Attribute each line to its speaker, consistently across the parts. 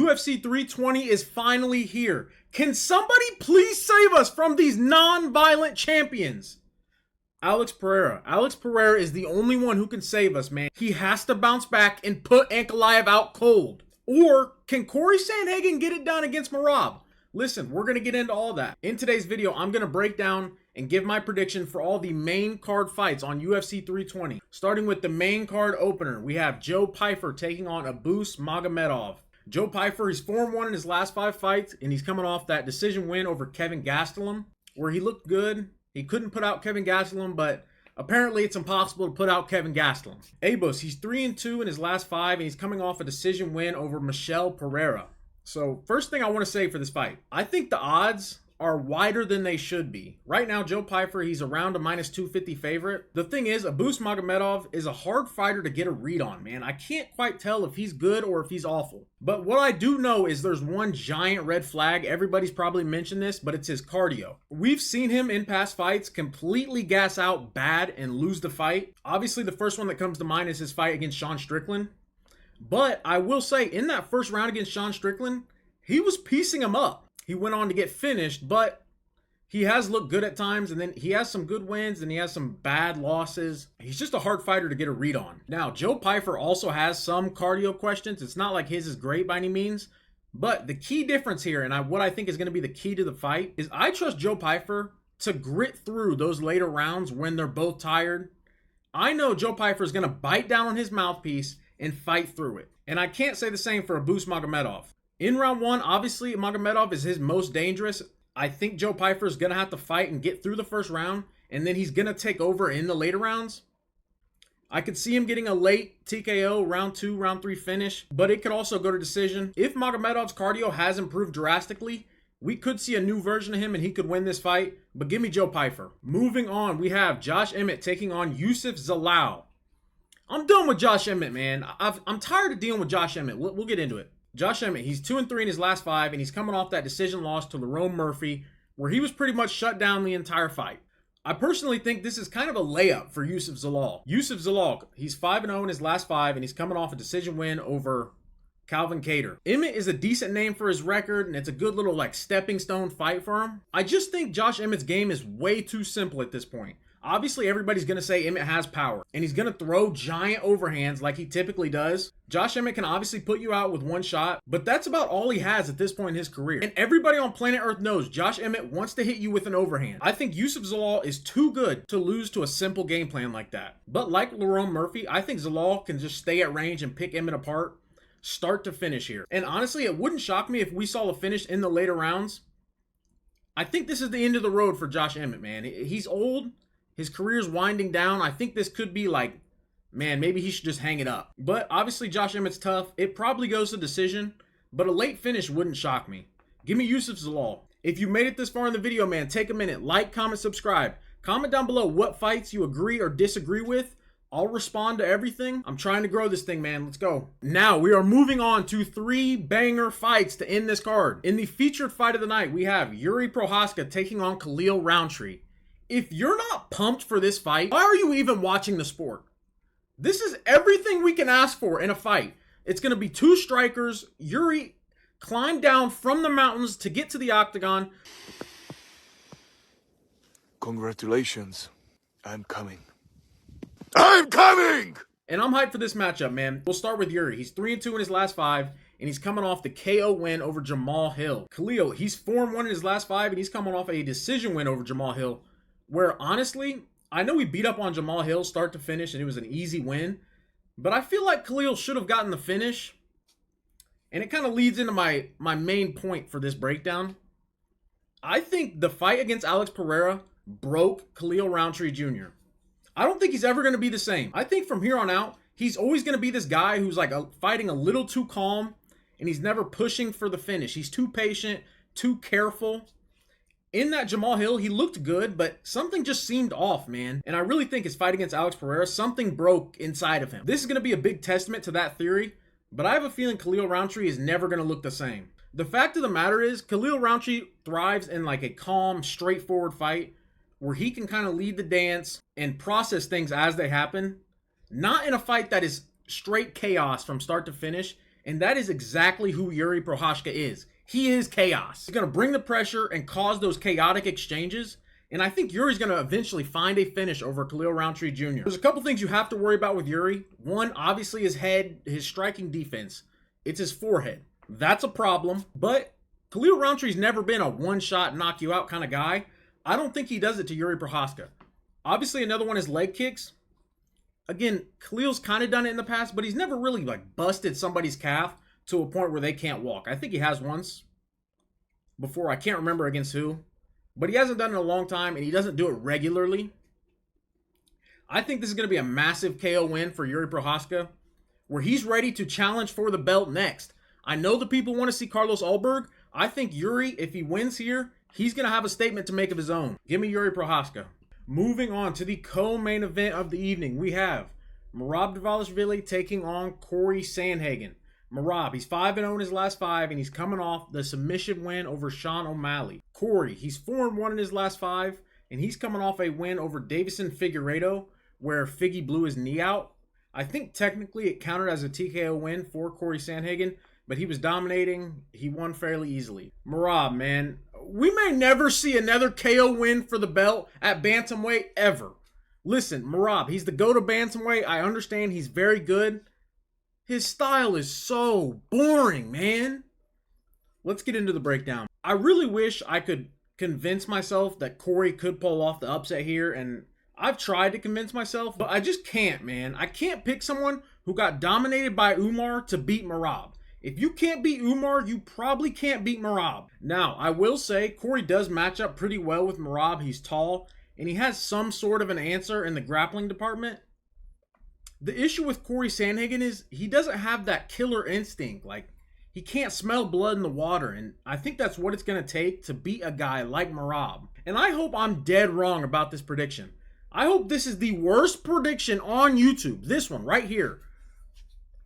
Speaker 1: UFC 320 is finally here. Can somebody please save us from these non-violent champions? Alex Pereira. Alex Pereira is the only one who can save us, man. He has to bounce back and put Ankalaev out cold. Or can Cory Sandhagen get it done against Merab? Listen, we're going to get into all that. In today's video, I'm going to break down and give my prediction for all the main card fights on UFC 320. Starting with the main card opener, we have Joe Pyfer taking on Magomedov. Joe Pyfer is 4-1 in his last 5 fights, and he's coming off that decision win over Kevin Gastelum, where he looked good. He couldn't put out Kevin Gastelum, but apparently it's impossible to put out Kevin Gastelum. Abus, he's 3-2 in his last 5, and he's coming off a decision win over Merab Pereira. So first thing I want to say for this fight, I think the odds are wider than they should be. Right now, Joe Pyfer, he's around a -250 favorite. The thing is, Magomedov is a hard fighter to get a read on, man. I can't quite tell if he's good or if he's awful. But what I do know is there's one giant red flag. Everybody's probably mentioned this, but it's his cardio. We've seen him in past fights completely gas out bad and lose the fight. Obviously, the first one that comes to mind is his fight against Sean Strickland. But I will say, in that first round against Sean Strickland, he was piecing him up. He went on to get finished, but he has looked good at times, and then he has some good wins, and he has some bad losses. He's just a hard fighter to get a read on. Now, Joe Pyfer also has some cardio questions. It's not like his is great by any means, but the key difference here, and what I think is going to be the key to the fight, is I trust Joe Pyfer to grit through those later rounds when they're both tired. I know Joe Pyfer is going to bite down on his mouthpiece and fight through it. And I can't say the same for Magomedov. In round 1, obviously, Magomedov is his most dangerous. I think Joe Pyfer is going to have to fight and get through the first round, and then he's going to take over in the later rounds. I could see him getting a late TKO, round 2, round 3 finish, but it could also go to decision. If Magomedov's cardio has improved drastically, we could see a new version of him and he could win this fight, but give me Joe Pyfer. Moving on, we have Josh Emmett taking on Youssef Zalal. I'm done with Josh Emmett, man. I'm tired of dealing with Josh Emmett. We'll get into it. Josh Emmett, he's 2-3 in his last 5, and he's coming off that decision loss to Lerone Murphy, where he was pretty much shut down the entire fight. I personally think this is kind of a layup for Youssef Zalal. Youssef Zalal, he's 5-0 in his last 5, and he's coming off a decision win over Calvin Kattar. Emmett is a decent name for his record, and it's a good little stepping stone fight for him. I just think Josh Emmett's game is way too simple at this point. Obviously, everybody's going to say Emmett has power, and he's going to throw giant overhands like he typically does. Josh Emmett can obviously put you out with one shot, but that's about all he has at this point in his career. And everybody on planet Earth knows Josh Emmett wants to hit you with an overhand. I think Youssef Zalal is too good to lose to a simple game plan like that. But like Lerone Murphy, I think Zalal can just stay at range and pick Emmett apart, start to finish here. And honestly, it wouldn't shock me if we saw a finish in the later rounds. I think this is the end of the road for Josh Emmett, man. He's old. His career's winding down. I think this could be man, maybe he should just hang it up. But obviously Josh Emmett's tough. It probably goes to decision, but a late finish wouldn't shock me. Give me Youssef Zalal. If you made it this far in the video, man, take a minute. Like, comment, subscribe. Comment down below what fights you agree or disagree with. I'll respond to everything. I'm trying to grow this thing, man. Let's go. Now, we are moving on to 3 banger fights to end this card. In the featured fight of the night, we have Jiri Prochazka taking on Khalil Rountree. If you're not pumped for this fight, why are you even watching the sport? This is everything we can ask for in a fight. It's going to be 2 strikers. Jiri climbed down from the mountains to get to the octagon.
Speaker 2: Congratulations. I'm coming. I'm coming!
Speaker 1: And I'm hyped for this matchup, man. We'll start with Jiri. He's 3-2 in his last 5, and he's coming off the KO win over Jamal Hill. Khalil, he's 4-1 in his last 5, and he's coming off a decision win over Jamal Hill, where honestly, I know we beat up on Jamal Hill start to finish and it was an easy win, but I feel like Khalil should have gotten the finish. And it kind of leads into my main point for this breakdown. I think the fight against Alex Pereira broke Khalil Rountree Jr. I don't think he's ever going to be the same. I think from here on out, he's always going to be this guy who's fighting a little too calm, and he's never pushing for the finish. He's too patient, too careful. In that Jamal Hill, he looked good, but something just seemed off, man. And I really think his fight against Alex Pereira, something broke inside of him. This is going to be a big testament to that theory, but I have a feeling Khalil Rountree is never going to look the same. The fact of the matter is, Khalil Rountree thrives in a calm, straightforward fight where he can kind of lead the dance and process things as they happen. Not in a fight that is straight chaos from start to finish And that is exactly who Jiri Prochazka is. He is chaos. He's going to bring the pressure and cause those chaotic exchanges. And I think Yuri's going to eventually find a finish over Khalil Rountree Jr. There's a couple things you have to worry about with Jiri. One, obviously his head, his striking defense. It's his forehead. That's a problem. But Khalil Rountree's never been a one-shot, knock you out kind of guy. I don't think he does it to Jiri Prochazka. Obviously, another one is leg kicks. Again, Khalil's kind of done it in the past, but he's never really like busted somebody's calf to a point where they can't walk. I think he has once before. I can't remember against who. But he hasn't done it in a long time, and he doesn't do it regularly. I think this is going to be a massive KO win for Jiri Prochazka, where he's ready to challenge for the belt next. I know the people want to see Carlos Ulberg. I think Jiri, if he wins here, he's going to have a statement to make of his own. Give me Jiri Prochazka. Moving on to the co-main event of the evening, we have Merab Dvalishvili taking on Cory Sandhagen. Merab, he's 5-0 in his last 5, and he's coming off the submission win over Sean O'Malley. Cory, he's 4-1 in his last 5, and he's coming off a win over Davison Figueiredo, where Figgy blew his knee out. I think technically it counted as a TKO win for Cory Sandhagen, but he was dominating. He won fairly easily. Merab, man, we may never see another KO win for the belt at Bantamweight ever. Listen, Merab, he's the go-to Bantamweight. I understand he's very good. His style is so boring, man. Let's get into the breakdown. I really wish I could convince myself that Cory could pull off the upset here, and I've tried to convince myself, but I just can't, man. I can't pick someone who got dominated by Umar to beat Merab. If you can't beat Umar, you probably can't beat Merab. Now, I will say, Cory does match up pretty well with Merab. He's tall, and he has some sort of an answer in the grappling department. The issue with Cory Sandhagen is he doesn't have that killer instinct. Like, he can't smell blood in the water, and I think that's what it's going to take to beat a guy like Merab. And I hope I'm dead wrong about this prediction. I hope this is the worst prediction on YouTube. This one right here.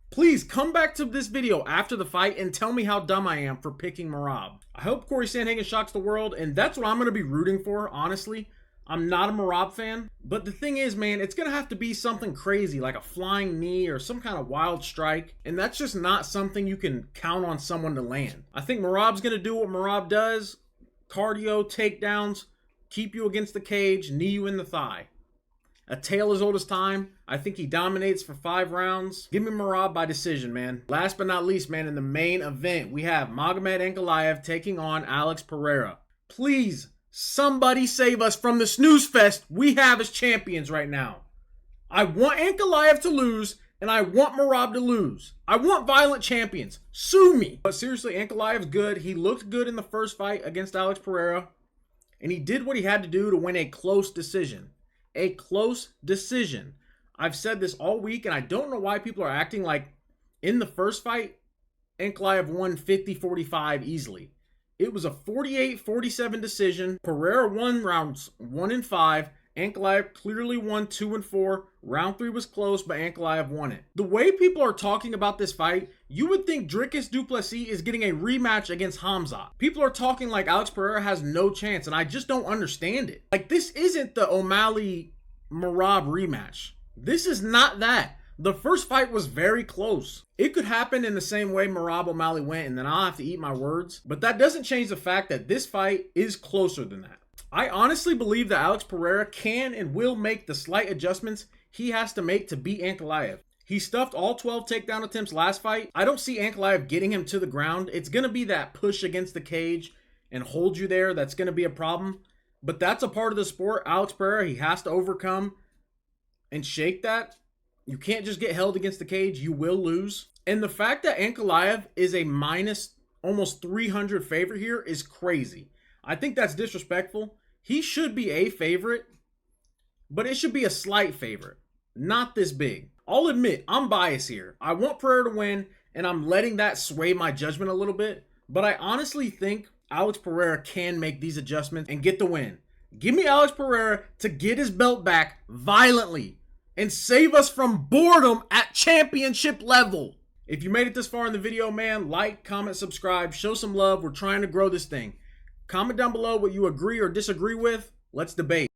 Speaker 1: Please come back to this video after the fight and tell me how dumb I am for picking Merab. I hope Cory Sandhagen shocks the world, and that's what I'm going to be rooting for, honestly. I'm not a Merab fan, but the thing is, man, it's going to have to be something crazy, like a flying knee or some kind of wild strike, and that's just not something you can count on someone to land. I think Merab's going to do what Merab does, cardio, takedowns, keep you against the cage, knee you in the thigh. A tale as old as time. I think he dominates for 5 rounds. Give me Merab by decision, man. Last but not least, man, in the main event, we have Magomed Ankalaev taking on Alex Pereira. Please, somebody save us from the snooze fest we have as champions right now. I want Ankalaev to lose, and I want Merab to lose. I want violent champions. Sue me. But seriously, Ankalaev's good. He looked good in the first fight against Alex Pereira, and he did what he had to do to win a close decision. A close decision. I've said this all week, and I don't know why people are acting like in the first fight, Ankalaev won 50-45 easily. It was a 48-47 decision. Pereira won rounds 1 and 5. Ankalaev clearly won 2 and 4. Round 3 was close, but Ankalaev won it. The way people are talking about this fight, you would think Dricus du Plessis is getting a rematch against Hamzat. People are talking like Alex Pereira has no chance, and I just don't understand it. Like, this isn't the O'Malley-Merab rematch. This is not that. The first fight was very close. It could happen in the same way Merab O'Malley went, and then I'll have to eat my words. But that doesn't change the fact that this fight is closer than that. I honestly believe that Alex Pereira can and will make the slight adjustments he has to make to beat Ankalaev. He stuffed all 12 takedown attempts last fight. I don't see Ankalaev getting him to the ground. It's going to be that push against the cage and hold you there that's going to be a problem. But that's a part of the sport. Alex Pereira, he has to overcome and shake that. You can't just get held against the cage. You will lose. And the fact that Ankalaev is a minus almost 300 favorite here is crazy. I think that's disrespectful. He should be a favorite, but it should be a slight favorite, not this big. I'll admit, I'm biased here. I want Pereira to win, and I'm letting that sway my judgment a little bit, but I honestly think Alex Pereira can make these adjustments and get the win. Give me Alex Pereira to get his belt back violently and save us from boredom at championship level. If you made it this far in the video, man, like, comment, subscribe, show some love. We're trying to grow this thing. Comment down below what you agree or disagree with. Let's debate.